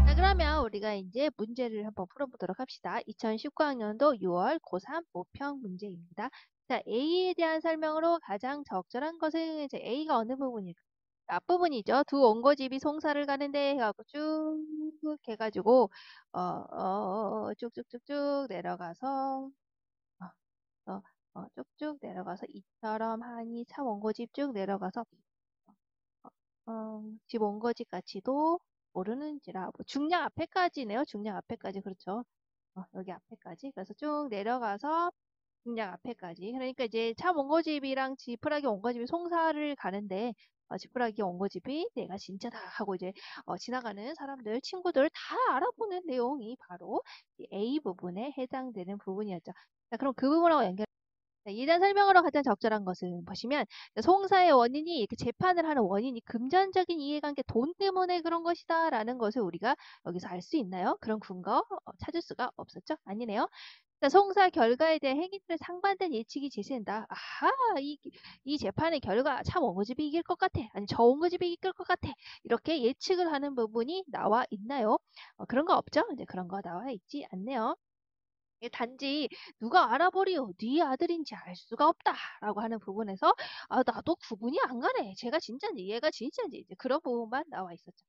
자, 그러면 우리가 이제 문제를 한번 풀어보도록 합시다. 2019학년도 6월 고3 모평 문제입니다. 자, A에 대한 설명으로 가장 적절한 것은 이제 A가 어느 부분일까? 앞부분이죠. 두 원고집이 송사를 가는데 해갖고 쭉 해가지고 쭉쭉쭉쭉 내려가서 어, 쭉쭉 내려가서 이처럼 하니 차 원고집 쭉 내려가서 집 원고집 가치도 모르는지라 뭐 중량 앞에까지네요. 중량 앞에까지 그렇죠. 여기 앞에까지 그래서 쭉 내려가서 중량 앞에까지 그러니까 이제 차 원고집이랑 지푸라기 원고집이 송사를 가는데 지푸라기 원고집이 내가 진짜다 하고 이제 지나가는 사람들 친구들 다 알아보는 내용이 바로 이 A 부분에 해당되는 부분이었죠. 자, 그럼 그 부분하고 연결. 자, 이단 설명으로 가장 적절한 것은 보시면 송사의 원인이 이렇게 재판을 하는 원인이 금전적인 이해관계 돈 때문에 그런 것이다 라는 것을 우리가 여기서 알 수 있나요? 그런 근거 찾을 수가 없었죠? 아니네요. 자, 송사 결과에 대한 행위들의 상반된 예측이 제시된다. 아하, 이 재판의 결과 참 원고집이 이길 것 같아. 아니, 저 원고집이 이길 것 같아. 이렇게 예측을 하는 부분이 나와 있나요? 그런 거 없죠? 이제 그런 거 나와 있지 않네요. 단지 누가 알아보리요 네 아들인지 알 수가 없다라고 하는 부분에서 나도 구분이 안 가네. 제가 진짜인지 얘가 진짜인지 이제 그런 부분만 나와 있었죠.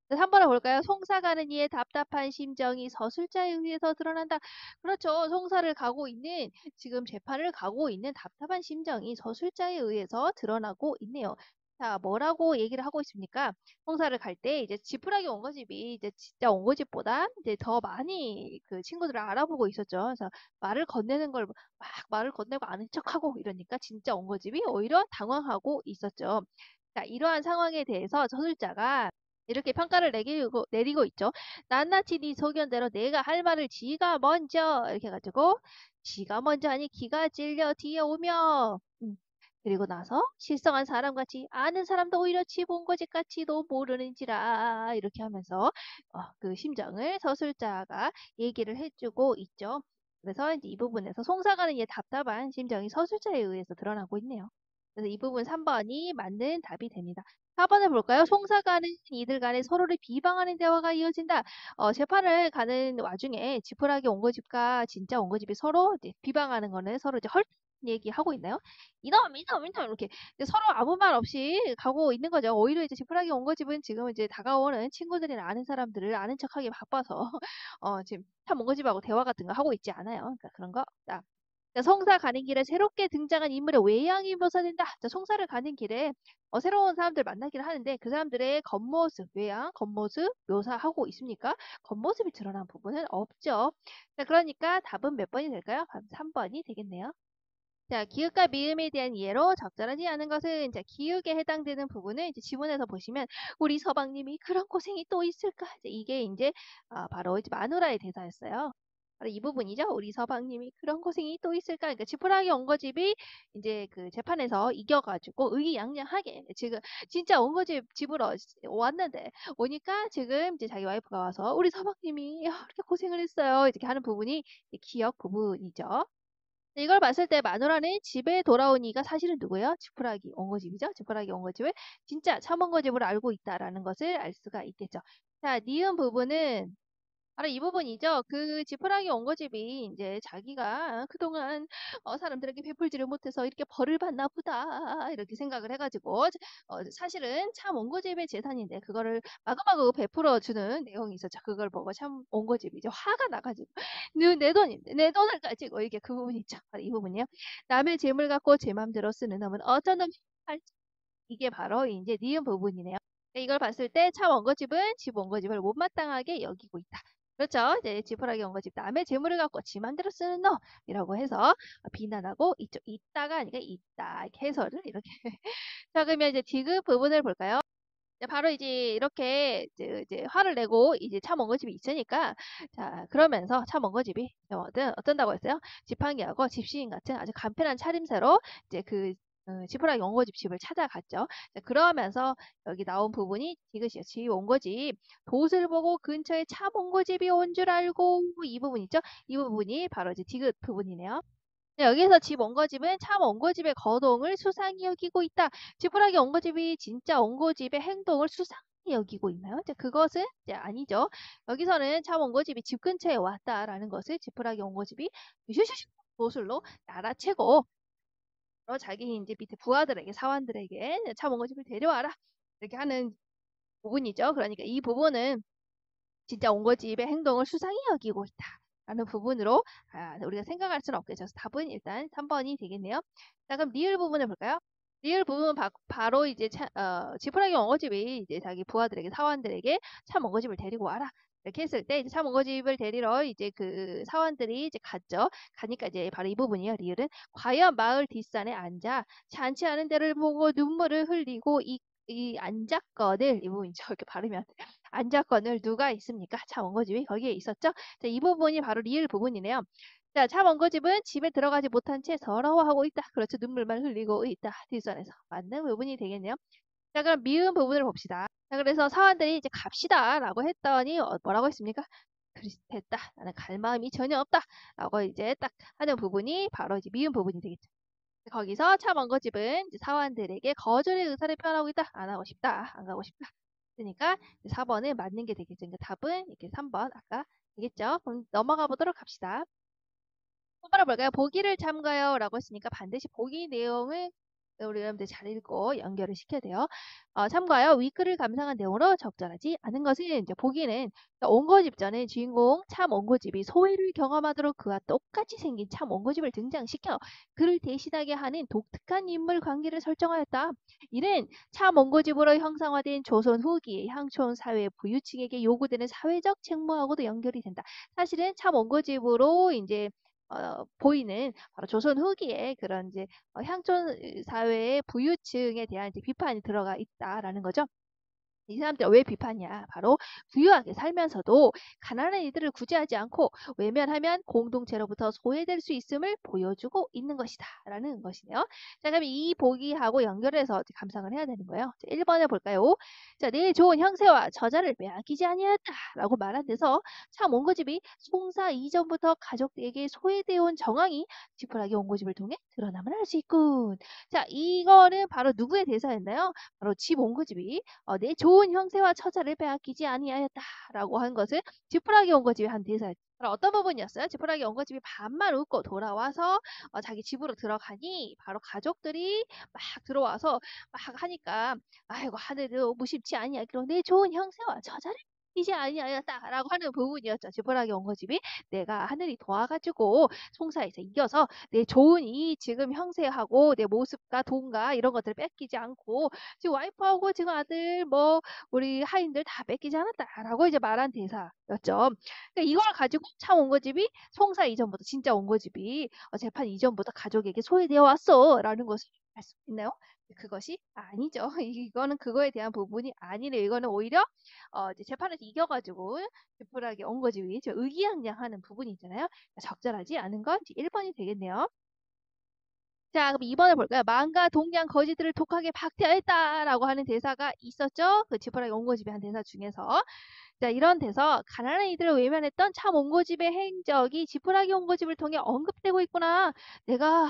그래서 한번 볼까요? 송사가는 이의 답답한 심정이 서술자에 의해서 드러난다. 그렇죠. 송사를 가고 있는 지금 재판을 가고 있는 답답한 심정이 서술자에 의해서 드러나고 있네요. 자, 뭐라고 얘기를 하고 있습니까? 송사를 갈 때 이제 지푸라기 원고집이 이제 진짜 원고집보다 이제 더 많이 그 친구들을 알아보고 있었죠. 그래서 말을 건네는 걸 막 말을 건네고 아는 척하고 이러니까 진짜 원고집이 오히려 당황하고 있었죠. 자, 이러한 상황에 대해서 서술자가 이렇게 평가를 내리고 있죠. 낱낱이 네 소견대로 내가 할 말을 지가 먼저 이렇게 해가지고 지가 먼저 하니 기가 찔려 뒤에 오며 그리고 나서 실성한 사람같이 아는 사람도 오히려 지 본 것같이도 모르는지라 이렇게 하면서 그 심정을 서술자가 얘기를 해주고 있죠. 그래서 이제 이 부분에서 송사가는 얘 답답한 심정이 서술자에 의해서 드러나고 있네요. 그래서 이 부분 3번이 맞는 답이 됩니다. 4번을 볼까요? 송사가는 이들 간에 서로를 비방하는 대화가 이어진다. 재판을 가는 와중에 지푸라기 원고집과 진짜 원고집이 서로 이제 비방하는 거는 서로 이제 헐 얘기하고 있나요? 이놈, 이놈, 이놈 이렇게 서로 아무 말 없이 가고 있는 거죠. 오히려 이제 지푸라기 원고집은 지금 이제 다가오는 친구들이나 아는 사람들을 아는 척하기 바빠서 지금 참 원고집하고 대화 같은 거 하고 있지 않아요. 그러니까 그런 거 없다. 자, 송사 가는 길에 새롭게 등장한 인물의 외양이 묘사된다. 자, 송사를 가는 길에 새로운 사람들 만나기를 하는데 그 사람들의 겉모습, 외양, 겉모습 묘사하고 있습니까? 겉모습이 드러난 부분은 없죠. 자, 그러니까 답은 몇 번이 될까요? 3번이 되겠네요. 자, 기읍과 미음에 대한 이해로 적절하지 않은 것은 자, 기읍에 해당되는 부분은 이제 지문에서 보시면 우리 서방님이 그런 고생이 또 있을까? 이게 이제 바로 이제 마누라의 대사였어요. 바로 이 부분이죠. 우리 서방님이 그런 고생이 또 있을까? 그러니까 지푸라기 원고집이 이제 그 재판에서 이겨가지고 의기양양하게 지금 진짜 원고집 집으로 왔는데 오니까 지금 이제 자기 와이프가 와서 우리 서방님이 이렇게 고생을 했어요. 이렇게 하는 부분이 기억 부분이죠. 이걸 봤을 때 마누라는 집에 돌아온 이가 사실은 누구예요? 지푸라기 원고집이죠. 지푸라기 원고집을 진짜 참원고집을 알고 있다라는 것을 알 수가 있겠죠. 자, 니은 부분은 바로 이 부분이죠. 그 지푸라기 원고집이 이제 자기가 그동안 사람들에게 베풀지를 못해서 이렇게 벌을 받나 보다 이렇게 생각을 해가지고 사실은 참 원고집의 재산인데 그거를 마구마구 베풀어 주는 내용이 있었죠. 그걸 보고 참 원고집이 이제 화가 나가지고 내 돈인데 내 돈을 가지고 이게 그 부분이 있죠. 바로 이 부분이요. 남의 재물 갖고 제 맘대로 쓰는 놈은 어떤 놈이 할지 이게 바로 이제 니은 부분이네요. 이걸 봤을 때 차 원고집은 집 원고집을 못마땅하게 여기고 있다. 그렇죠. 이제 지푸라기 원고집 남의 재물을 갖고 지 맘대로 쓰는 놈이라고 해서 비난하고 있다가 아니라 있다 이렇게 해설을 이렇게. 자, 그러면 이제 디귿 부분을 볼까요? 바로 이제 이렇게 이제 화를 내고 이제 차 원고집이 있으니까 자 그러면서 차 원고집이 어떤다고 했어요? 지팡이하고 집시인 같은 아주 간편한 차림새로 이제 그 지푸라기 원고집 집을 찾아갔죠. 자, 그러면서 여기 나온 부분이 이것이요. 지 원고집 돛을 보고 근처에 차 원고집이 온 줄 알고 이 부분 있죠? 이 부분이 바로 이제 디귿 부분이네요. 네, 여기서 집 원고집은 참 원고집의 거동을 수상히 여기고 있다. 지푸라기 원고집이 진짜 원고집의 행동을 수상 여기고 있나요? 이제 그것은 이제 아니죠. 여기서는 차 원고집이 집 근처에 왔다라는 것을 지푸라기 원고집이 슈슈슈 도술로 알아채고 자기 이제 밑에 부하들에게 사원들에게 차 원고집을 데려와라 이렇게 하는 부분이죠. 그러니까 이 부분은 진짜 원고집의 행동을 수상히 여기고 있다. 라는 부분으로 우리가 생각할 수는 없겠죠. 그래서 답은 일단 3번이 되겠네요. 자, 그럼 리을 부분을 볼까요? 리을 부분은 바로 이제 지푸라기 원고집이 이제 자기 부하들에게 사원들에게 참 원고집을 데리고 와라. 이렇게 했을 때 이제 참 원고집을 데리러 이제 그 사원들이 이제 갔죠. 가니까 이제 바로 이 부분이에요. 리을은 과연 마을 뒷산에 앉아 잔치 하는 데를 보고 눈물을 흘리고 이 앉았거늘 이 부분이죠. 이렇게 발음이 안 돼. 앉았거늘 누가 있습니까? 차 원고집이 거기에 있었죠. 자, 이 부분이 바로 리을 부분이네요. 자, 차 원고집은 집에 들어가지 못한 채 서러워하고 있다. 그렇죠. 눈물만 흘리고 있다. 뒷선에서 맞는 부분이 되겠네요. 자, 그럼 미음 부분을 봅시다. 자, 그래서 사원들이 이제 갑시다 라고 했더니 뭐라고 했습니까? 됐다. 나는 갈 마음이 전혀 없다. 라고 이제 딱 하는 부분이 바로 이제 미음 부분이 되겠죠. 거기서 차 원고집은 이제 사원들에게 거절의 의사를 표현하고 있다. 안 하고 싶다. 안 가고 싶다. 그러니까 4번은 맞는 게 되겠죠. 그러니까 답은 이렇게 3번 아까 되겠죠. 그럼 넘어가 보도록 합시다. 똑바로 볼까요? 보기를 참가요 라고 했으니까 반드시 보기 내용을 우리 여러분들 잘 읽고 연결을 시켜야 돼요. 참가요. 윗글을 감상한 내용으로 적절하지 않은 것은 이제 보기는 원고집 전에 주인공 참 원고집이 소외를 경험하도록 그와 똑같이 생긴 참 원고집을 등장시켜 그를 대신하게 하는 독특한 인물 관계를 설정하였다. 이는 참 원고집으로 형성화된 조선 후기의 향촌 사회 부유층에게 요구되는 사회적 책무하고도 연결이 된다. 사실은 참 원고집으로 이제 보이는 바로 조선 후기에 그런 이제 향촌 사회의 부유층에 대한 이제 비판이 들어가 있다라는 거죠. 이 사람들 왜 비판이야? 바로 부유하게 살면서도 가난한 이들을 구제하지 않고 외면하면 공동체로부터 소외될 수 있음을 보여주고 있는 것이다. 라는 것이네요. 자, 그럼 이 보기하고 연결해서 감상을 해야 되는 거예요. 자, 1번에 볼까요? 자, 내 좋은 형세와 저자를 빼앗기지 아니하였다. 라고 말한 데서 참 원고집이 송사 이전부터 가족에게 소외되어 온 정황이 지푸라기 원고집을 통해 드러남을 할 수 있군. 자, 이거는 바로 누구의 대사였나요? 바로 집 원고집이 내 좋은 형세와 처자를 빼앗기지 아니하였다라고 한 것은 지푸라기 원고집이 한 대사였죠. 어떤 부분이었어요? 지푸라기 원고집이 반만 웃고 돌아와서 자기 집으로 들어가니 바로 가족들이 막 들어와서 막 하니까 아이고 하늘도 무심치 아니하기로 내 좋은 형세와 처자를 이제 아니하였다라고 하는 부분이었죠. 지푸라기 원고집이 내가 하늘이 도와가지고 송사에서 이겨서 내 좋은 이 지금 형세하고 내 모습과 돈과 이런 것들을 뺏기지 않고 지금 와이프하고 지금 아들 뭐 우리 하인들 다 뺏기지 않았다라고 이제 말한 대사였죠. 그러니까 이걸 가지고 참 원고집이 송사 이전부터 진짜 원고집이 재판 이전부터 가족에게 소외되어 왔어라는 것을 알 수 있나요? 그것이 아니죠. 이거는 그거에 대한 부분이 아니래요. 이거는 오히려 이제 재판에서 이겨가지고 지푸라기 원고집이 의기양양하는 부분이 있잖아요. 적절하지 않은 건 1번이 되겠네요. 자, 그럼 2번을 볼까요? 망과 동양 거지들을 독하게 박해하였다라고 하는 대사가 있었죠? 그 지푸라기 원고집의 한 대사 중에서. 자, 이런 데서 가난한 이들을 외면했던 참 원고집의 행적이 지푸라기 원고집을 통해 언급되고 있구나. 내가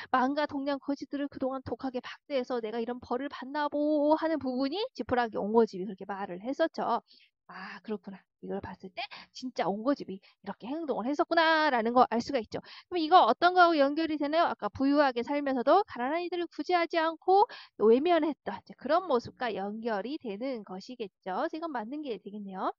망과 동양 거지들을 그동안 독하게 박대해서 내가 이런 벌을 받나보 하는 부분이 지푸라기 원고집이 그렇게 말을 했었죠. 아, 그렇구나. 이걸 봤을 때 진짜 원고집이 이렇게 행동을 했었구나라는 거 알 수가 있죠. 그럼 이거 어떤 거하고 연결이 되나요? 아까 부유하게 살면서도 가난한 이들을 구제하지 않고 외면했던 그런 모습과 연결이 되는 것이겠죠. 이건 맞는 게 되겠네요.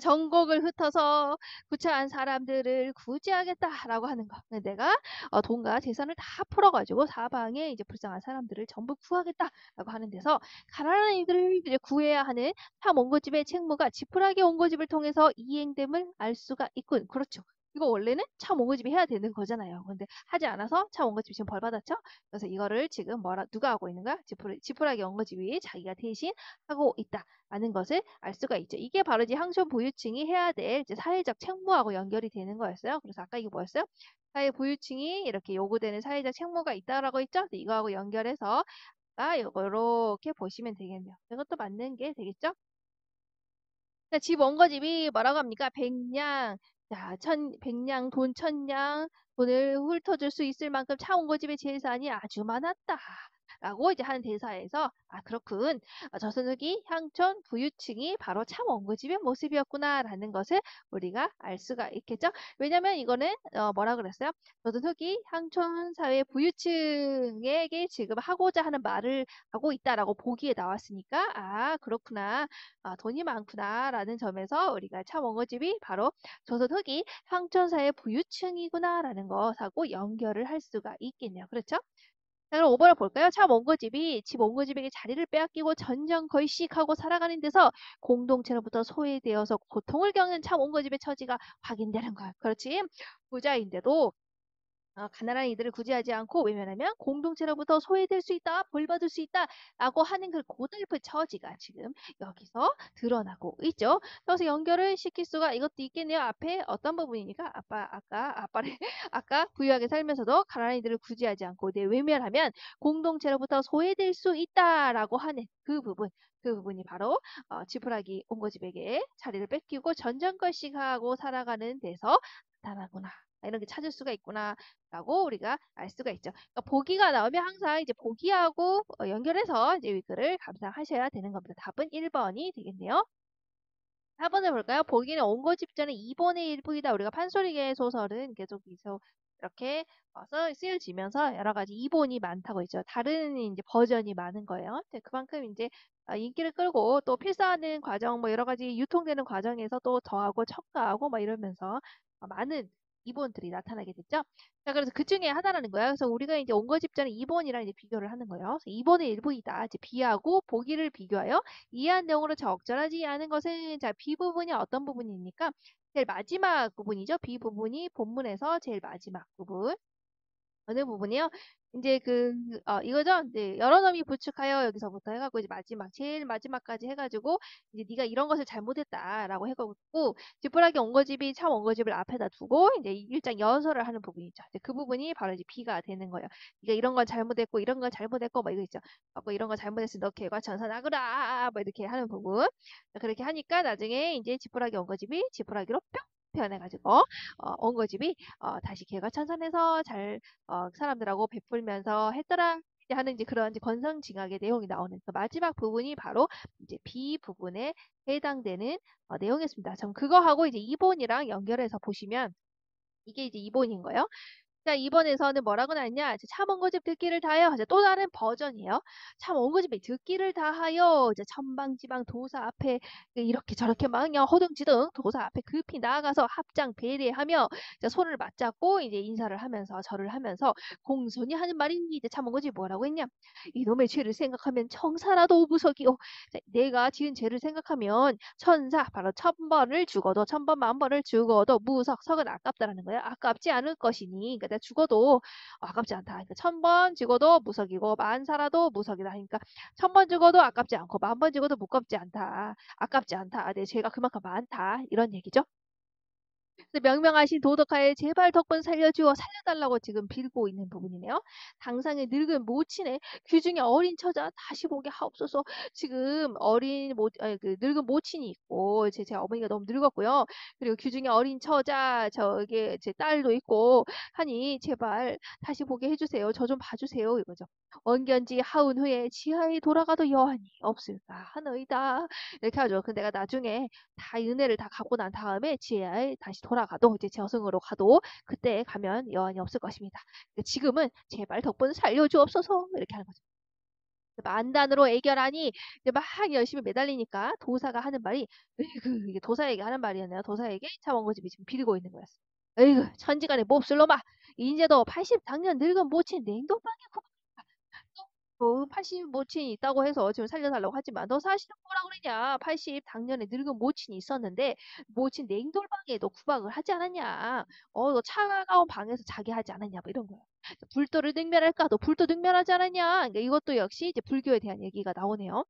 전곡을 흩어서 구차한 사람들을 구제하겠다라고 하는 거. 내가 돈과 재산을 다 풀어가지고 사방에 이제 불쌍한 사람들을 전부 구하겠다라고 하는 데서 가난한 이들을 이제 구해야 하는 참 원고집의 책무가 지푸라기 원고집을 통해서 이행됨을 알 수가 있군. 그렇죠. 이거 원래는 참 원고집이 해야 되는 거잖아요. 근데 하지 않아서 참 원고집이 지금 벌 받았죠. 그래서 이거를 지금 누가 하고 있는가? 지푸라기 원고집이 자기가 대신 하고 있다. 라는 것을 알 수가 있죠. 이게 바로 이제 향촌 부유층이 해야 될 이제 사회적 책무하고 연결이 되는 거였어요. 그래서 아까 이게 뭐였어요? 사회 부유층이 이렇게 요구되는 사회적 책무가 있다라고 했죠. 이거하고 연결해서 이렇게 보시면 되겠네요. 이것도 맞는 게 되겠죠? 자, 집 원고집이 뭐라고 합니까? 백냥, 자, 백냥, 돈 1000냥, 돈을 훑어줄 수 있을 만큼 차 원고집의 재산이 아주 많았다. 라고 이제 하는 대사에서 아 그렇군. 저선욱이 향촌 부유층이 바로 참 원고집의 모습이었구나라는 것을 우리가 알 수가 있겠죠. 왜냐면 이거는 뭐라 그랬어요? 저선욱이 향촌 사회 부유층에게 지금 하고자 하는 말을 하고 있다라고 보기에 나왔으니까 아 그렇구나. 아, 돈이 많구나라는 점에서 우리가 참 원고집이 바로 저선욱이 향촌 사회 부유층이구나라는 것하고 연결을 할 수가 있겠네요. 그렇죠? 자, 그럼 5번을 볼까요? 차 원고집이 집 원고집에게 자리를 빼앗기고 전전걸식하고 살아가는 데서 공동체로부터 소외되어서 고통을 겪는 차 원고집의 처지가 확인되는 거야. 그렇지? 부자인데도 가난한 이들을 구제하지 않고 외면하면 공동체로부터 소외될 수 있다, 벌받을 수 있다라고 하는 그 고달픈 처지가 지금 여기서 드러나고 있죠. 그래서 연결을 시킬 수가 이것도 있겠네요. 앞에 어떤 부분이니까 아빠를 아까 부유하게 살면서도 가난한 이들을 구제하지 않고 외면하면 공동체로부터 소외될 수 있다라고 하는 그 부분. 그 부분이 바로 지푸라기 옹고집에게 자리를 뺏기고 전전걸식하고 살아가는 데서 나타나구나. 이런 게 찾을 수가 있구나. 라고 우리가 알 수가 있죠. 그러니까 보기가 나오면 항상 이제 보기하고 연결해서 이제 위글을 감상하셔야 되는 겁니다. 답은 1번이 되겠네요. 4번을 볼까요? 보기는 온거 집전의 2번의 일부이다. 우리가 판소리계 소설은 계속 이렇게 쓰여지면서 여러 가지 이본이 많다고 했죠. 다른 이제 버전이 많은 거예요. 그만큼 이제 인기를 끌고 또 필사하는 과정, 뭐 여러 가지 유통되는 과정에서 또 더하고 첨가하고 막 이러면서 많은 이본들이 나타나게 됐죠. 자, 그래서 그 중에 하나라는 거야. 그래서 우리가 이제 온거 집전의 2번이랑 이제 비교를 하는 거예요. 그래서 2번의 일부이다. 이제 비하고 보기를 비교하여 이해한 내용으로 적절하지 않은 것은 자, B 부분이 어떤 부분입니까? 제일 마지막 부분이죠. B 부분이 본문에서 제일 마지막 부분. 어느 부분이요? 이제 이거죠? 이제 여러 놈이 부축하여 여기서부터 해가지고 이제 제일 마지막까지 해가지고 이제 네가 이런 것을 잘못했다라고 해가지고 지푸라기 원고집이 참 원고집을 앞에다 두고 이제 일장 연설을 하는 부분이죠. 이제 그 부분이 바로 이제 B가 되는 거예요. 네가 이런 건 잘못했고 이런 건 잘못했고 막 이거 있죠. 뭐 이런 거 잘못했으니 너 개과천선하거라 뭐 이렇게 하는 부분. 그렇게 하니까 나중에 이제 지푸라기 원고집이 지푸라기로 뿅 표현해가지고 원고집이 다시 개과천선해서 잘 사람들하고 베풀면서 했더라 하는 이제 그런 이제 권선징악의 내용이 나오는 그 마지막 부분이 바로 이제 B 부분에 해당되는 내용이었습니다. 전 그거하고 이제 2번이랑 연결해서 보시면 이게 이제 2번인 거예요. 자, 이번에서는 뭐라고 나왔냐? 참 원고집 듣기를 다하여 이제 또 다른 버전이에요. 참 원고집이 듣기를 다하여 이제 천방지방 도사 앞에 이렇게 저렇게 막 그냥 허둥지둥 도사 앞에 급히 나아가서 합장 배례하며 이제 손을 맞잡고 이제 인사를 하면서 절을 하면서 공손히 하는 말이 이제 참 원고집이 뭐라고 했냐? 이놈의 죄를 생각하면 청사라도 무석이요. 자, 내가 지은 죄를 생각하면 천사 바로 1000번을 죽어도 1000번 만번을 죽어도 무석 석은 아깝다라는 거야. 아깝지 않을 것이니 그러니까 내가 죽어도 아깝지 않다. 그러니까 1000번 죽어도 무석이고 만 살아도 무석이다. 그러니까 1000번 죽어도 아깝지 않고 만번 죽어도 무겁지 않다. 아깝지 않다. 내 죄가 그만큼 많다. 이런 얘기죠. 명명하신 도덕하에 제발 덕분 살려주어 살려달라고 지금 빌고 있는 부분이네요. 당상의 늙은 모친의 귀중에 어린 처자 다시 보게 하옵소서. 지금 늙은 모친이 있고 제 어머니가 너무 늙었고요. 그리고 귀중에 어린 처자 저게 제 딸도 있고 하니 제발 다시 보게 해주세요. 저 좀 봐주세요 이거죠. 원견지 하운 후에 지하에 돌아가도 여한이 없을까 하너이다. 이렇게 하죠. 근데 내가 나중에 다 은혜를 다 갚고 난 다음에 지혜에 다시 돌아가도 이제 저승으로 가도 그때 가면 여한이 없을 것입니다. 지금은 제발 덕분 살려주옵소서 이렇게 하는 거죠. 만단으로 애결하니 이제 막 열심히 매달리니까 도사가 하는 말이 에이그 이게 도사에게 하는 말이었네요. 도사에게 차 원고집이 지금 빌고 있는 거였어. 에이그 천지간에 몹쓸 놈아 인제도 80당년 늙은 모친 냉동방에 80 모친이 있다고 해서 지금 살려달라고 하지만 너 사실은 뭐라 그러냐? 80 당년에 늙은 모친이 있었는데 모친 냉돌방에 너 구박을 하지 않았냐? 너 차가운 방에서 자게 하지 않았냐? 뭐 이런 거야. 불도를 능멸할까? 너 불도 능멸하지 않았냐? 그러니까 이것도 역시 이제 불교에 대한 얘기가 나오네요.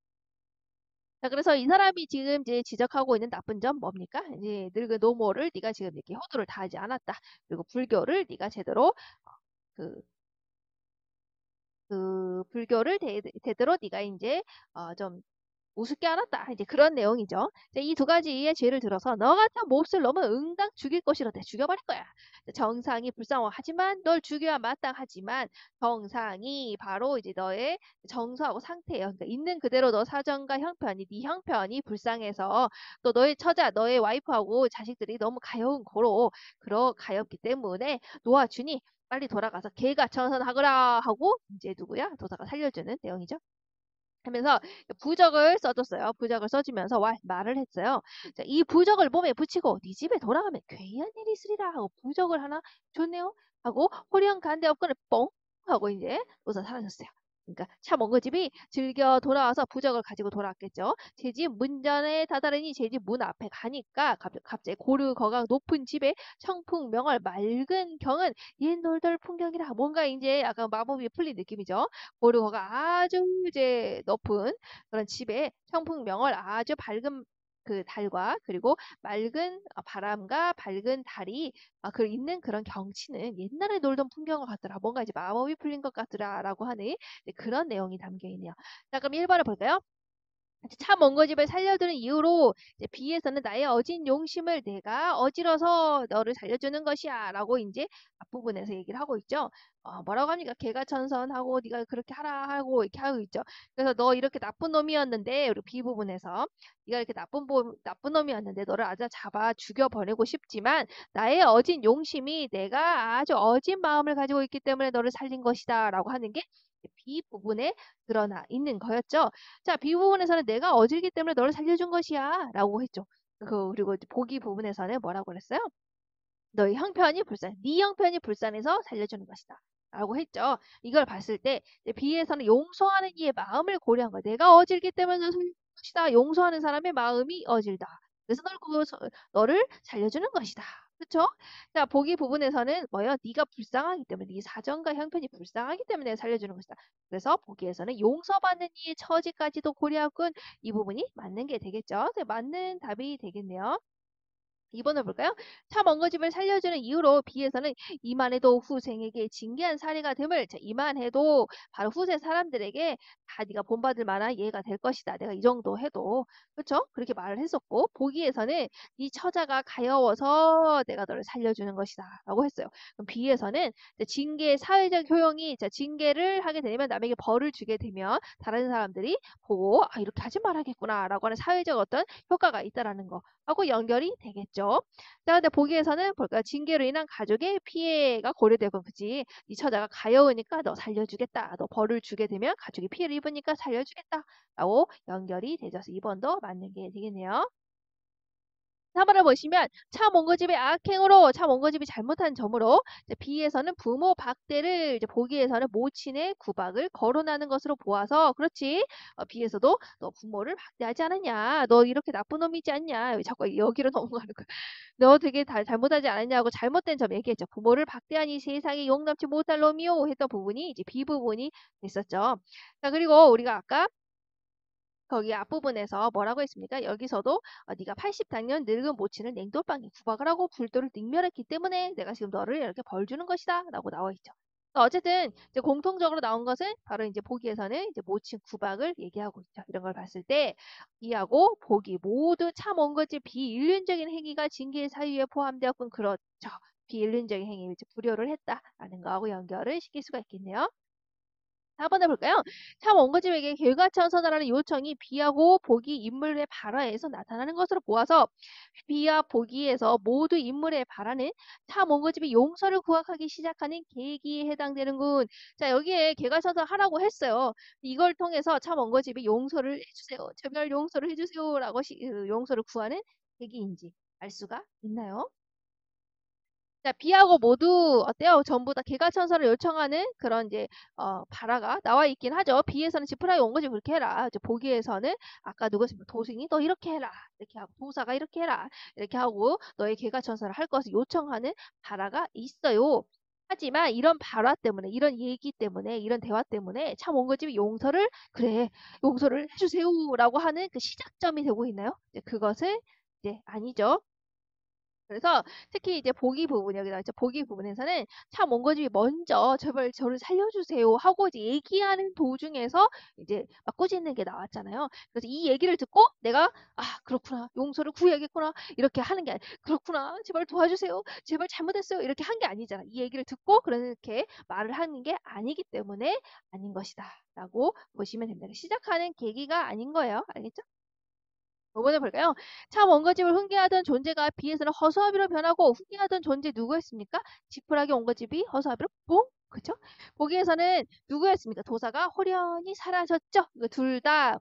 자, 그래서 이 사람이 지금 이제 지적하고 있는 나쁜 점 뭡니까? 이제 늙은 노모를 네가 지금 이렇게 효도를 다하지 않았다. 그리고 불교를 네가 제대로 그 불교를 제대로 네가 이제 좀 우습게 알았다. 이제 그런 내용이죠. 이 두 가지의 죄를 들어서 너 같은 몹쓸 놈은 응당 죽일 것이라 내 죽여버릴 거야. 정상이 불쌍하지만 널 죽여야 마땅하지만 정상이 바로 이제 너의 정서하고 상태예요. 그러니까 있는 그대로 너 사정과 형편이 네 형편이 불쌍해서 또 너의 처자, 너의 와이프하고 자식들이 너무 가여운 고로 가엽기 때문에 놓아주니 빨리 돌아가서 개가 천선하거라 하고 이제 누구야? 도사가 살려주는 내용이죠. 하면서 부적을 써줬어요. 부적을 써주면서 말을 했어요. 자, 이 부적을 몸에 붙이고 네 집에 돌아가면 괴이한 일이 있으리라 하고 부적을 하나 줬네요. 하고 호령 간대 없거늘 뻥 하고 이제 도사 사라졌어요. 그러니까 차몽거집이 즐겨 돌아와서 부적을 가지고 돌아왔겠죠. 제 집 문전에 다다르니 제 집 문 앞에 가니까 갑자기 고르거가 높은 집에 청풍명월 맑은 경은 옛놀돌 풍경이라 뭔가 이제 약간 마법이 풀린 느낌이죠. 고르거가 아주 이제 높은 그런 집에 청풍명월 아주 밝은 그 달과 그리고 맑은 바람과 밝은 달이 있는 그런 경치는 옛날에 놀던 풍경과 같더라. 뭔가 이제 마법이 풀린 것 같더라라고 하는 그런 내용이 담겨 있네요. 자, 그럼 1번을 볼까요? 차 먼거집을 살려두는 이유로 B에서는 나의 어진 용심을 내가 어지러서 너를 살려주는 것이야 라고 이제 앞부분에서 얘기를 하고 있죠. 뭐라고 합니까? 개가천선하고 네가 그렇게 하라 하고 이렇게 하고 있죠. 그래서 너 이렇게 나쁜 놈이었는데 우리 B 부분에서 네가 이렇게 나쁜 놈이었는데 너를 아주 잡아 죽여버리고 싶지만 나의 어진 용심이 내가 아주 어진 마음을 가지고 있기 때문에 너를 살린 것이다 라고 하는 게 B 부분에 드러나 있는 거였죠. 자, B 부분에서는 내가 어질기 때문에 너를 살려준 것이야 라고 했죠. 그리고 보기 부분에서는 뭐라고 그랬어요? 너의 형편이 불쌍해. 네 형편이 불쌍해서 살려주는 것이다. 라고 했죠. 이걸 봤을 때 B에서는 용서하는 이의 마음을 고려한 거야. 내가 어질기 때문에 너를 살려주는 것이다. 용서하는 사람의 마음이 어질다. 그래서 너를 살려주는 것이다. 그렇죠? 자, 보기 부분에서는 뭐예요? 네가 불쌍하기 때문에 네 사정과 형편이 불쌍하기 때문에 살려주는 것이다. 그래서 보기에서는 용서받는 이의 처지까지도 고려하군 이 부분이 맞는 게 되겠죠. 맞는 답이 되겠네요. 2번을 볼까요? 차 먼거집을 살려주는 이유로 B에서는 이만해도 후생에게 징계한 사례가 됨을 이만해도 바로 후세 사람들에게 다 네가 본받을 만한 예가 될 것이다. 내가 이 정도 해도 그렇죠? 그렇게 말을 했었고 보기에서는 네 처자가 가여워서 내가 너를 살려주는 것이다 라고 했어요. 그럼 B에서는 징계의 사회적 효용이 징계를 하게 되면 남에게 벌을 주게 되면 다른 사람들이 보고 이렇게 하지 말아야겠구나 라고 하는 사회적 어떤 효과가 있다라는 거 하고 연결이 되겠죠. 자, 근데 보기에서는 볼까요? 징계로 인한 가족의 피해가 고려되고 그지? 네 처자가 가여우니까 너 살려주겠다. 너 벌을 주게 되면 가족이 피해를 입으니까 살려주겠다. 라고 연결이 되죠. 2번도 맞는 게 되겠네요. 3번을 보시면 차 몽고집의 악행으로 차 몽고집이 잘못한 점으로 B에서는 부모 박대를 보기에서는 모친의 구박을 거론하는 것으로 보아서 그렇지 B에서도 너 부모를 박대하지 않았냐 너 이렇게 나쁜 놈이지 않냐 왜 자꾸 여기로 넘어가는 거야 너 되게 잘못하지 않았냐고 잘못된 점 얘기했죠 부모를 박대하니 세상에 용납지 못할 놈이요 했던 부분이 이제 B 부분이 됐었죠 자 그리고 우리가 아까 거기 앞부분에서 뭐라고 했습니까? 여기서도 네가 80당년 늙은 모친을 냉돌방에 구박을 하고 불도를 능멸했기 때문에 내가 지금 너를 이렇게 벌 주는 것이다 라고 나와 있죠. 어쨌든 이제 공통적으로 나온 것은 바로 이제 보기에서는 이제 모친 구박을 얘기하고 있죠. 이런 걸 봤을 때 이하고 보기 모두 참 원거지 비인륜적인 행위가 징계의 사유에 포함되었군. 그렇죠. 비인륜적인 행위, 불효를 했다라는 거하고 연결을 시킬 수가 있겠네요. 4번을 볼까요? 참 원고집에게 결과처 선언하는 요청이 B하고 보기 인물의 발화에서 나타나는 것으로 보아서 B와 보기에서 모두 인물의 발화는 참 원고집이 용서를 구하기 시작하는 계기에 해당되는군. 자 여기에 개괄천선 하라고 했어요. 이걸 통해서 참 원고집이 용서를 해주세요. 제발 용서를 해주세요. 라고 용서를 구하는 계기인지 알 수가 있나요? 자, B하고 모두 어때요? 전부 다 개가천선을 요청하는 그런 이제 발화가 나와 있긴 하죠. B에서는 지프라이 온 거지 그렇게 해라. 이제 보기에서는 아까 누구였습니까? 도승이 너 이렇게 해라. 이렇게 하고 도사가 이렇게 해라. 이렇게 하고 너의 개가천선을 할 것을 요청하는 발화가 있어요. 하지만 이런 발화 때문에 이런 얘기 때문에 이런 대화 때문에 참 원고집이 용서를 그래 용서를 해주세요라고 하는 그 시작점이 되고 있나요? 이제 그것은 이제 아니죠. 그래서 특히 이제 보기 부분, 여기 나와 있죠. 보기 부분에서는 차 몽고집이 먼저 제발 저를 살려주세요 하고 이제 얘기하는 도중에서 이제 막 꾸짖는 게 나왔잖아요. 그래서 이 얘기를 듣고 내가 그렇구나. 용서를 구해야겠구나. 이렇게 하는 게 그렇구나. 제발 도와주세요. 제발 잘못했어요. 이렇게 한 게 아니잖아. 이 얘기를 듣고 그렇게 말을 하는 게 아니기 때문에 아닌 것이다. 라고 보시면 됩니다. 시작하는 계기가 아닌 거예요. 알겠죠? 5번에 볼까요? 참 원고집을 훈계하던 존재가 B에서는 허수아비로 변하고 훈계하던 존재 누구였습니까? 지푸라기 원고집이 허수아비로 뽕? 그죠? 보기에서는 누구였습니까? 도사가 호련히 사라졌죠? 둘 다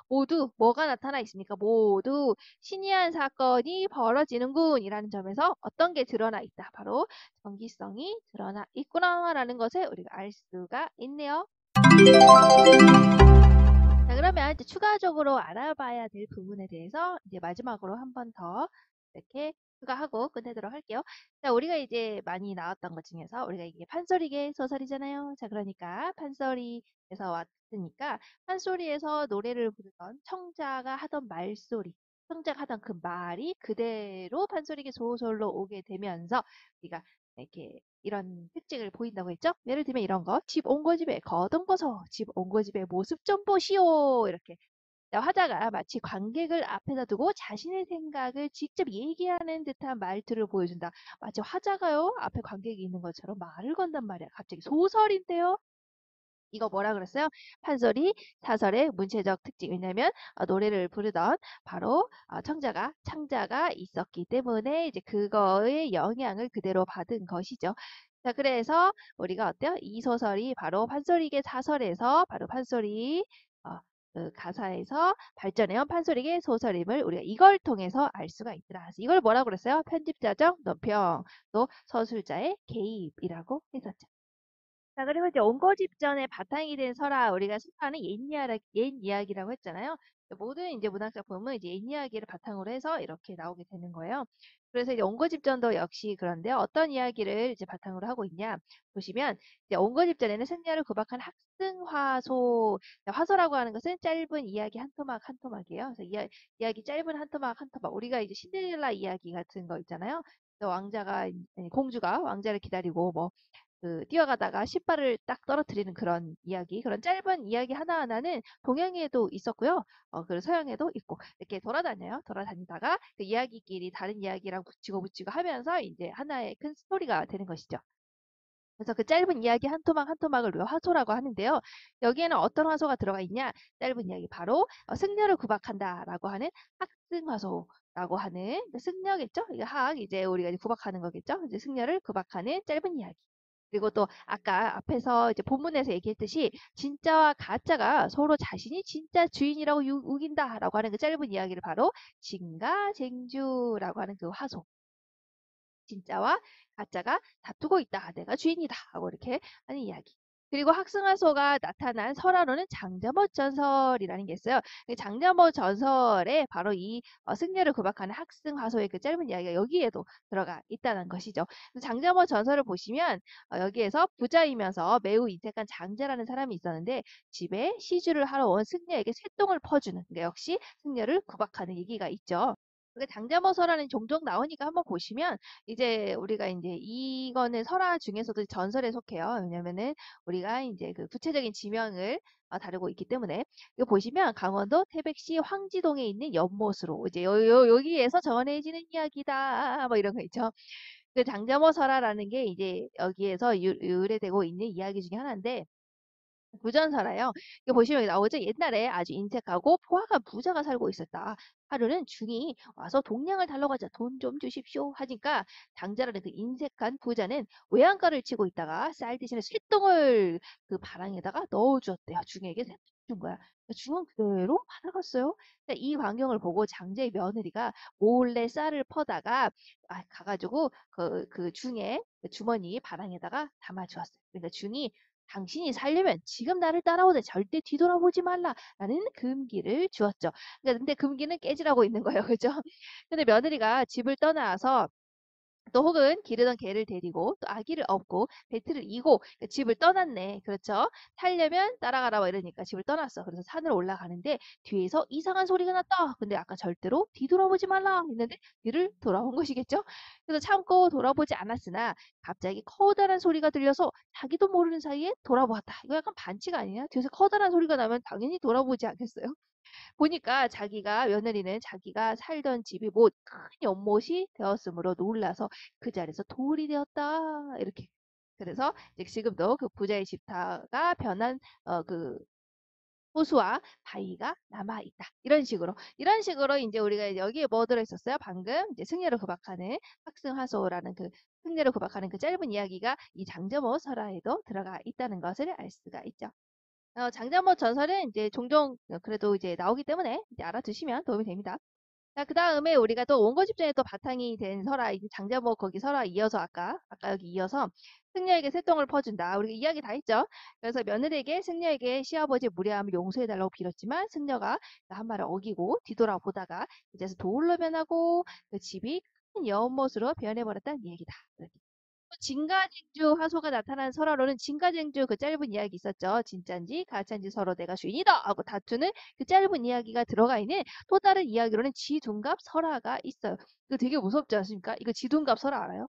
모두 뭐가 나타나 있습니까? 모두 신이한 사건이 벌어지는군 이라는 점에서 어떤 게 드러나 있다. 바로 정기성이 드러나 있구나라는 것을 우리가 알 수가 있네요. 자, 그러면 이제 추가적으로 알아봐야 될 부분에 대해서 이제 마지막으로 한 번 더 이렇게 추가하고 끝내도록 할게요. 자, 우리가 이제 많이 나왔던 것 중에서 우리가 이게 판소리계 소설이잖아요. 자, 그러니까 판소리에서 왔으니까 판소리에서 노래를 부르던 청자가 하던 말소리, 청자가 하던 그 말이 그대로 판소리계 소설로 오게 되면서 우리가 이렇게 이런 특징을 보인다고 했죠? 예를 들면 이런 거. 집 옹고집에 거듭거서 집 옹고집의 모습 좀 보시오. 이렇게. 화자가 마치 관객을 앞에다 두고 자신의 생각을 직접 얘기하는 듯한 말투를 보여준다. 마치 화자가요, 앞에 관객이 있는 것처럼 말을 건단 말이야. 갑자기 소설인데요. 이거 뭐라 그랬어요? 판소리, 사설의 문체적 특징. 왜냐면 노래를 부르던 바로 청자가, 창자가 있었기 때문에 이제 그거의 영향을 그대로 받은 것이죠. 자, 그래서 우리가 어때요? 이 소설이 바로 판소리계 사설에서 바로 판소리 그 가사에서 발전해온 판소리계 소설임을 우리가 이걸 통해서 알 수가 있더라. 그래서 이걸 뭐라고 그랬어요? 편집자적 논평, 또 서술자의 개입이라고 했었죠. 자, 그리고 이제 옹거집전의 바탕이 된 설화, 우리가 설화는 옛 이야기라고 했잖아요. 모든 이제 문학작품은 이제 옛 이야기를 바탕으로 해서 이렇게 나오게 되는 거예요. 그래서 이제 옹거집전도 역시 그런데요. 어떤 이야기를 이제 바탕으로 하고 있냐 보시면 이제 옹거집전에는 승려를 구박한 학승화소, 화소라고 하는 것은 짧은 이야기 한 토막 한 토막이에요. 그래서 이야기 짧은 한 토막 한 토막. 우리가 이제 신데렐라 이야기 같은 거 있잖아요. 왕자가 아니, 공주가 왕자를 기다리고 뭐 뛰어가다가 신발을 딱 떨어뜨리는 그런 이야기, 그런 짧은 이야기 하나하나는 동양에도 있었고요. 그리고 서양에도 있고, 이렇게 돌아다녀요. 돌아다니다가 그 이야기끼리 다른 이야기랑 붙이고 하면서 이제 하나의 큰 스토리가 되는 것이죠. 그래서 그 짧은 이야기 한 토막 한 토막을 우리가 화소라고 하는데요. 여기에는 어떤 화소가 들어가 있냐? 짧은 이야기 바로 승려를 구박한다라고 하는 학승화소라고 하는 승려겠죠? 이게 이제 우리가 이제 구박하는 거겠죠? 이제 승려를 구박하는 짧은 이야기. 그리고 또 아까 앞에서 이제 본문에서 얘기했듯이 진짜와 가짜가 서로 자신이 진짜 주인이라고 우긴다라고 하는 그 짧은 이야기를 바로 진가쟁주라고 하는 그 화소. 진짜와 가짜가 다투고 있다. 내가 주인이다. 하고 이렇게 하는 이야기. 그리고 학승하소가 나타난 설화로는 장자못 전설이라는 게 있어요. 장자못 전설에 바로 이 승려를 구박하는 학승하소의 그 짧은 이야기가 여기에도 들어가 있다는 것이죠. 장자못 전설을 보시면 여기에서 부자이면서 매우 인색한 장자라는 사람이 있었는데 집에 시주를 하러 온 승려에게 쇠똥을 퍼주는, 그러니까 역시 승려를 구박하는 얘기가 있죠. 장자모서라는 종종 나오니까 한번 보시면 이제 우리가 이제 이거는 설화 중에서도 전설에 속해요. 왜냐면은 우리가 이제 그 구체적인 지명을 다루고 있기 때문에 이거 보시면 강원도 태백시 황지동에 있는 연못으로 이제 여기에서 전해지는 이야기다 뭐 이런 거 있죠. 그 장자모설화라는 게 이제 여기에서 유래되고 있는 이야기 중에 하나인데 부전설화요. 이거 보시면 나오죠. 옛날에 아주 인색하고 포화가 부자가 살고 있었다. 하루는 중이 와서 동량을 달라고 하자. 돈 좀 주십시오. 하니까 장자라는 그 인색한 부자는 외양간을 치고 있다가 쌀 대신에 쇳덩을 그 바랑에다가 넣어주었대요. 중에게 준 거야. 중은 그대로 받아갔어요. 이 광경을 보고 장자의 며느리가 몰래 쌀을 퍼다가 가가지고 그 중에 그 주머니 바랑에다가 담아주었어요. 그러니까 중이 당신이 살려면 지금 나를 따라오되 절대 뒤돌아보지 말라라는 금기를 주었죠. 그러니까 근데 금기는 깨지라고 있는 거예요. 그죠? 근데 며느리가 집을 떠나서 또 혹은 기르던 개를 데리고 또 아기를 업고 배틀을 이고 그러니까 집을 떠났네. 그렇죠? 살려면 따라가라 막 이러니까 집을 떠났어. 그래서 산을 올라가는데 뒤에서 이상한 소리가 났다. 근데 아까 절대로 뒤돌아보지 말라 했는데 뒤를 돌아본 것이겠죠? 그래서 참고 돌아보지 않았으나 갑자기 커다란 소리가 들려서 자기도 모르는 사이에 돌아보았다. 이거 약간 반칙 아니냐? 뒤에서 커다란 소리가 나면 당연히 돌아보지 않겠어요? 보니까 자기가 며느리는 자기가 살던 집이 뭐 큰 연못이 되었으므로 놀라서 그 자리에서 돌이 되었다. 이렇게. 그래서 이제 지금도 그 부자의 집터가 변한 그 호수와 바위가 남아 있다. 이런 식으로 이제 우리가 여기에 뭐 들어있었어요? 방금 이제 승려를 구박하는 학승하소라는 그 승려를 구박하는 그 짧은 이야기가 이 장저모 설화에도 들어가 있다는 것을 알 수가 있죠. 장자모 전설은 이제 종종 그래도 이제 나오기 때문에 이제 알아두시면 도움이 됩니다. 자, 그 다음에 우리가 또 원고집전에 또 바탕이 된 설화, 이제 장자모 거기 설화 이어서 아까 여기 이어서 승려에게 새똥을 퍼준다. 우리가 이야기 다 했죠. 그래서 며느리에게 승려에게 시아버지 무례함을 용서해달라고 빌었지만 승려가 그 한 말을 어기고 뒤돌아보다가 이제서 돌로 변하고 그 집이 큰 연못으로 변해버렸다는 얘기다. 이렇게. 진가쟁주 화소가 나타난 설화로는 진가쟁주 그 짧은 이야기 있었죠. 진짠지 가짠지 서로 내가 주인이다 하고 다투는 그 짧은 이야기가 들어가 있는 또 다른 이야기로는 지둔갑 설화가 있어요. 이거 되게 무섭지 않습니까? 이거 지둔갑 설화 알아요?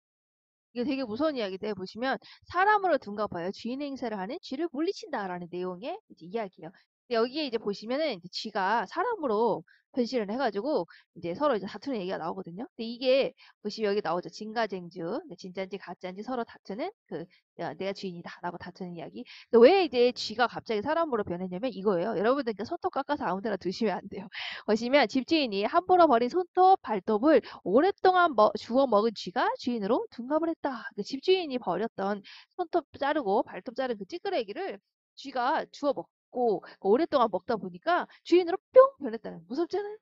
이게 되게 무서운 이야기인데 보시면 사람으로 둔갑하여 쥐인 행세를 하는 쥐를 물리친다라는 내용의 이제 이야기예요. 근데 여기에 이제 보시면은 이제 쥐가 사람으로 변신을 해가지고 이제 서로 이제 다투는 얘기가 나오거든요. 근데 이게 보시면 여기 나오죠. 진가쟁주, 그러니까 진짜인지 가짜인지 서로 다투는 그 내가 주인이다라고 다투는 이야기. 근데 왜 이제 쥐가 갑자기 사람으로 변했냐면 이거예요. 여러분들 그러니까 손톱 깎아서 아무데나 두시면 안 돼요. 보시면 집주인이 함부로 버린 손톱, 발톱을 오랫동안 주워 먹은 쥐가 주인으로 둔갑을 했다. 그 집주인이 버렸던 손톱 자르고 발톱 자른 그 찌끄레기를 쥐가 주워 먹고 오랫동안 먹다 보니까 주인으로 뿅 변했다는 무섭잖아요.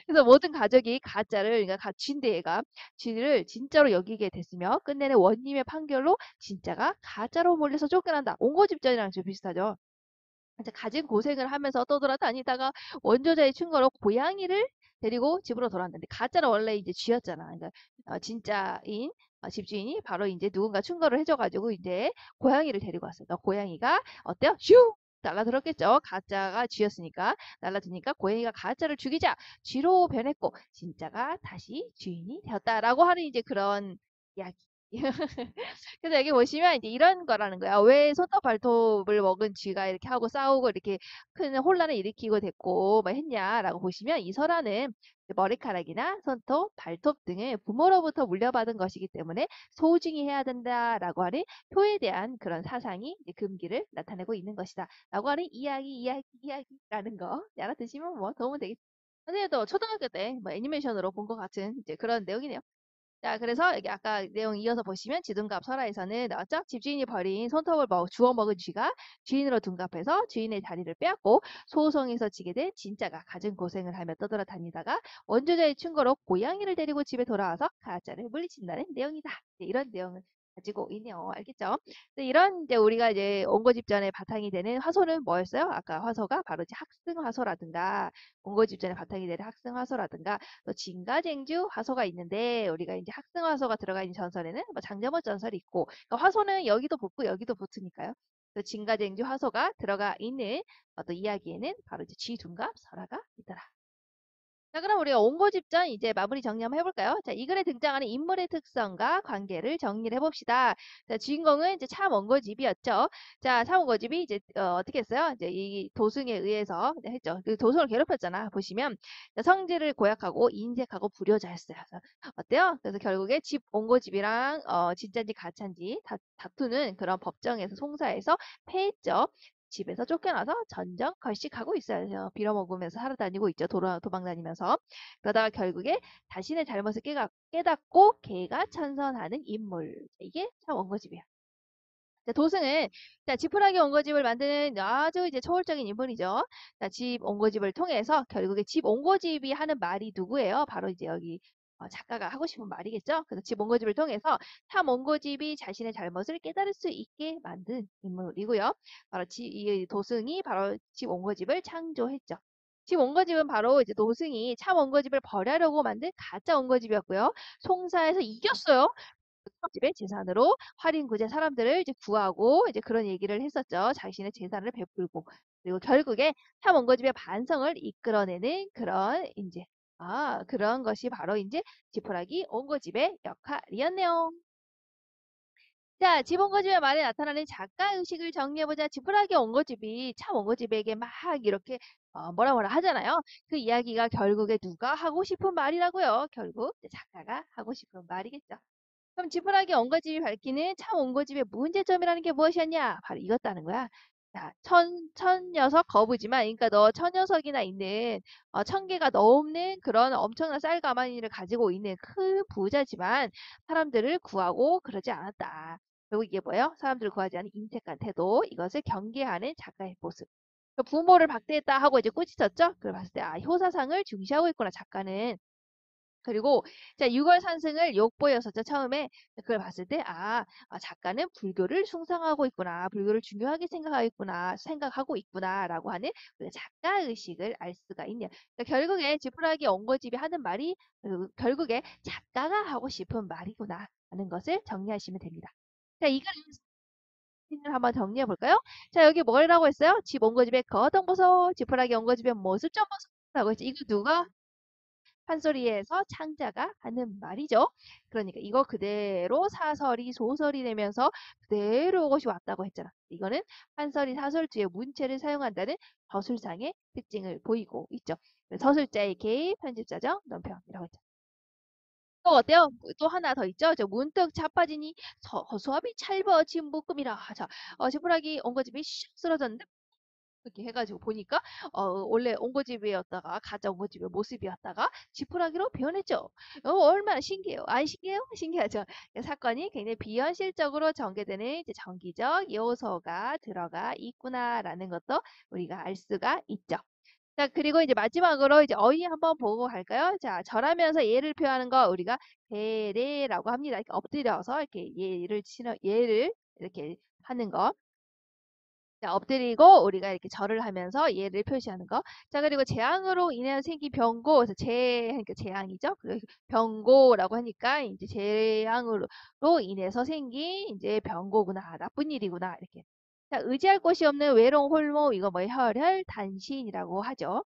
그래서 모든 가족이 가짜를 그러니까 쥐인데 얘가 쥐를 진짜로 여기게 됐으며 끝내는 원님의 판결로 진짜가 가짜로 몰려서 쫓겨난다. 옹고집전이랑 좀 비슷하죠. 이제 가진 고생을 하면서 떠돌아다니다가 원조자의 충고로 고양이를 데리고 집으로 돌아왔는데 가짜는 원래 이제 쥐였잖아. 그러니까 진짜인 집주인이 바로 이제 누군가 충고를 해줘가지고 이제 고양이를 데리고 왔어요. 그러니까 고양이가 어때요? 슈! 날라들었겠죠. 가짜가 쥐였으니까 날라드니까 고양이가 가짜를 죽이자 쥐로 변했고 진짜가 다시 주인이 되었다라고 하는 이제 그런 이야기. 그래서 여기 보시면 이제 이런 거라는 거야. 왜 손톱 발톱을 먹은 쥐가 이렇게 하고 싸우고 이렇게 큰 혼란을 일으키고 됐고 뭐 했냐라고 보시면 이 설화는 머리카락이나 손톱, 발톱 등을 부모로부터 물려받은 것이기 때문에 소중히 해야 된다라고 하는 효에 대한 그런 사상이 이제 금기를 나타내고 있는 것이다. 라고 하는 이야기라는 거 알아두시면 뭐 도움은 되겠죠. 선생님도 초등학교 때 뭐 애니메이션으로 본 것 같은 이제 그런 내용이네요. 자, 그래서 여기 아까 내용 이어서 보시면 지둔갑 설화에서는 나왔죠? 집주인이 버린 손톱을 주워 먹은 쥐가 주인으로 둔갑해서 주인의 자리를 빼앗고 소송에서 지게 된 진짜가 갖은 고생을 하며 떠돌아다니다가 원조자의 충고로 고양이를 데리고 집에 돌아와서 가짜를 물리친다는 내용이다. 네, 이런 내용을 가지고 있네요. 알겠죠? 네, 이런 이제 우리가 이제 원고집전의 바탕이 되는 화소는 뭐였어요? 아까 화소가 바로 이제 학승화소라든가 원고집전의 바탕이 되는 학승화소라든가 또 진가쟁주 화소가 있는데 우리가 이제 학승화소가 들어가 있는 전설에는 뭐 장자모 전설이 있고 그러니까 화소는 여기도 붙고 여기도 붙으니까요. 또 진가쟁주 화소가 들어가 있는 어떤 이야기에는 바로 이제 쥐둔갑 설화가 있더라. 자, 그럼 우리가 원고집전 이제 마무리 정리 한번 해볼까요? 자, 이 글에 등장하는 인물의 특성과 관계를 정리를 해봅시다. 자, 주인공은 이제 참원고집이었죠. 자, 참원고집이 이제 떻게 했어요? 이제 이 도승에 의해서 했죠. 그 도승을 괴롭혔잖아. 보시면 자, 성질을 고약하고 인색하고 불효자였어요. 그래서 어때요? 그래서 결국에 집 원고집이랑 진짜인지 가짜인지 다투는 그런 법정에서 송사에서 패했죠. 집에서 쫓겨나서 전전걸식하고 있어요. 빌어먹으면서 살아다니고 있죠. 도망다니면서. 그러다가 결국에 자신의 잘못을 깨닫고 개가 천선하는 인물. 이게 참 원고집이야. 자, 도승은 자, 지푸라기 원고집을 만드는 아주 이제 초월적인 인물이죠. 자, 집 원고집을 통해서 결국에 집 원고집이 하는 말이 누구예요? 바로 이제 여기 작가가 하고 싶은 말이겠죠. 그래서 집 원고집을 통해서 참 원고집이 자신의 잘못을 깨달을 수 있게 만든 인물이고요. 바로 이 도승이 바로 집 원고집을 창조했죠. 집 원고집은 바로 이제 노승이 참 원고집을 벌하려고 만든 가짜 원고집이었고요. 송사에서 이겼어요. 집의 재산으로 활인구제 사람들을 이제 구하고 이제 그런 얘기를 했었죠. 자신의 재산을 베풀고 그리고 결국에 참 원고집의 반성을 이끌어내는 그런 이제 그런 것이 바로 이제 지푸라기 원고집의 역할이었네요. 자, 지본거집의 말에 나타나는 작가 의식을 정리해보자. 지푸라기 원고집이 참 원고집에게 막 이렇게 뭐라 하잖아요. 그 이야기가 결국에 누가 하고 싶은 말이라고요. 결국 작가가 하고 싶은 말이겠죠. 그럼 지푸라기 원고집이 밝히는 참 원고집의 문제점이라는 게 무엇이었냐? 바로 이것다는 거야. 자, 천녀석 거부지만, 그러니까 너 천녀석이나 있는 1000개가 넘는 그런 엄청난 쌀가마니를 가지고 있는 큰 부자지만 사람들을 구하고 그러지 않았다. 결국 이게 뭐예요? 사람들을 구하지 않은 인색한 태도, 이것을 경계하는 작가의 모습. 부모를 박대했다 하고 이제 꾸짖었죠? 그걸 봤을 때 효사상을 중시하고 있구나 작가는. 그리고 자 6월 산승을 욕보였었죠. 처음에 그걸 봤을 때 작가는 불교를 숭상하고 있구나. 불교를 중요하게 생각하고 있구나라고 하는 그 작가 의식을 알 수가 있네요. 그러니까 결국에 지푸라기 원고집이 하는 말이 결국에 작가가 하고 싶은 말이구나 하는 것을 정리하시면 됩니다. 자, 이걸 한번 정리해 볼까요? 자, 여기 뭐라고 했어요? 집 원고집에 거동 보소, 지푸라기 원고집에 모습 좀 보소라고 했죠. 이거 누가 판소리에서 창자가 하는 말이죠. 그러니까 이거 그대로 사설이 소설이 되면서 그대로 이것이 왔다고 했잖아. 이거는 판서리 사설주의 문체를 사용한다는 저술상의 특징을 보이고 있죠. 서술자의 개입, 편집자정, 논평이라고 했죠. 또 어때요? 또 하나 더 있죠. 저 문득 자빠지니 허수아비 찰버진 묶음이라. 자, 지푸라기 엉거집이 슉 쓰러졌는데 이렇게 해가지고 보니까 원래 옹고집이었다가 가짜 옹고집의 모습이었다가 지푸라기로 변했죠. 얼마나 신기해요. 안 신기해요? 신기하죠. 사건이 굉장히 비현실적으로 전개되는 이제 정기적 요소가 들어가 있구나라는 것도 우리가 알 수가 있죠. 자, 그리고 이제 마지막으로 이제 어휘 한번 보고 갈까요? 자, 절하면서 예를 표하는 거 우리가 대례라고 합니다. 이렇게 엎드려서 이렇게 예를 이렇게 하는 거. 자, 엎드리고 우리가 이렇게 절을 하면서 예를 표시하는 거. 자, 그리고 재앙으로 인해 생긴 병고, 그래서 그러니까 재앙이죠. 병고라고 하니까 이제 재앙으로 인해서 생긴 이제 병고구나, 나쁜 일이구나 이렇게. 자, 의지할 곳이 없는 외로운 홀몸, 이거 뭐 혈혈 단신이라고 하죠.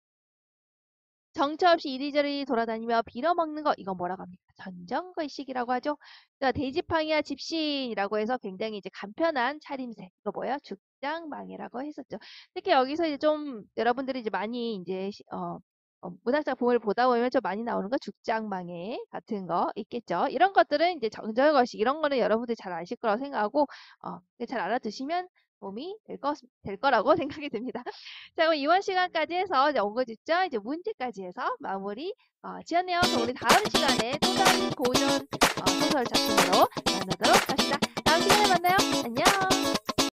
정처 없이 이리저리 돌아다니며 빌어먹는 거 이건 뭐라고 합니까? 전정거식이라고 하죠. 자, 돼지팡이와 집신이라고 해서 굉장히 이제 간편한 차림새. 이거 뭐야? 죽장망이라고 했었죠. 특히 여기서 이제 좀 여러분들이 이제 많이 이제 문학작품을 보다 보면 좀 많이 나오는 거 죽장망해 같은 거 있겠죠. 이런 것들은 이제 정정거식 이런 거는 여러분들이 잘 아실 거라고 생각하고 잘 알아두시면 도움이 될 거라고 생각이 듭니다. 자, 그럼 이번 시간까지 해서 이제 옹거집죠. 이제 문제까지 해서 마무리 지었네요. 그럼 우리 다음 시간에 또 다른 고전 소설 작품으로 만나도록 하겠습니다. 다음 시간에 만나요. 안녕.